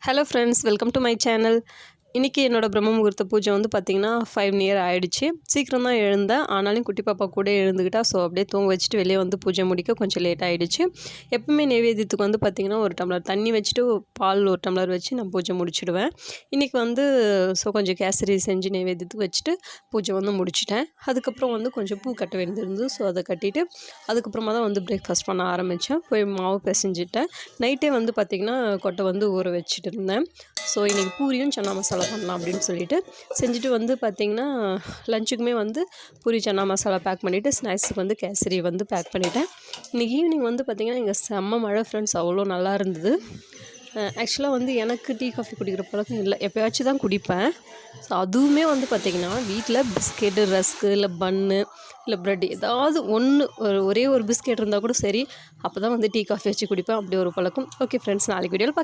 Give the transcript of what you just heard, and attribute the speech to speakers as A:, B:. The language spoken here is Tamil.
A: Hello friends, welcome to my channel. இன்றைக்கி என்னோடய பிரம்ம முகூர்த்த பூஜை வந்து பார்த்திங்கன்னா 5 நியர் ஆகிடுச்சு. சீக்கிரம் தான் எழுந்தேன். ஆனாலும் குட்டி பாப்பா கூட எழுந்துக்கிட்டா. ஸோ அப்படியே தூங்க வச்சுட்டு வெளியே வந்து பூஜை முடிக்க கொஞ்சம் லேட் ஆகிடுச்சு. எப்பவுமே நைவேத்தியத்துக்கு வந்து பார்த்திங்கன்னா ஒரு டம்ளர் தண்ணி வச்சுட்டு பால் ஒரு டம்ளர் வச்சு நான் பூஜை முடிச்சுடுவேன். இன்றைக்கி வந்து கொஞ்சம் கேசரி செஞ்சு நைவேத்தியத்துக்கு வச்சுட்டு பூஜை வந்து முடிச்சிட்டேன். அதுக்கப்புறம் வந்து கொஞ்சம் பூ கட்ட வேண்டியிருந்தது. ஸோ அதை கட்டிட்டு அதுக்கப்புறமா தான் வந்து பிரேக்ஃபாஸ்ட் பண்ண ஆரம்பித்தேன். போய் மாவு பிசைஞ்சிட்டேன். நைட்டே வந்து பார்த்திங்கன்னா கொட்டை வந்து ஊற வச்சுட்டு இருந்தேன். ஸோ இன்றைக்கி பூரியும் சன்னா மசாலா பண்ணலாம் அப்படின்னு சொல்லிட்டு செஞ்சுட்டு வந்து பார்த்திங்கன்னா லஞ்சுக்குமே வந்து பூரி சன்னா மசாலா பேக் பண்ணிவிட்டு ஸ்நாக்ஸுக்கு வந்து கேசரி வந்து பேக் பண்ணிவிட்டேன். இன்றைக்கி ஈவினிங் வந்து பார்த்திங்கன்னா இங்கே செம்ம மழை ஃப்ரெண்ட்ஸ், அவ்வளோ நல்லா இருந்தது. ஆக்சுவலாக வந்து எனக்கு டீ காஃபி குடிக்கிற பழக்கம் இல்லை, எப்போயாச்சும் தான் குடிப்பேன். ஸோ அதுவுமே வந்து பார்த்திங்கன்னா வீட்டில் பிஸ்கெட்டு, ரஸ்க்கு, இல்லை பன்னு, இல்லை ப்ரெட் ஏதாவது ஒன்று ஒரே ஒரு பிஸ்கெட் இருந்தால் கூட சரி, அப்போ தான் வந்து டீ காஃபி வச்சு குடிப்பேன். அப்படி ஒரு பழக்கம். ஓகே ஃப்ரெண்ட்ஸ், நாளைக்கு வீடியோவில் பார்க்கலாம்.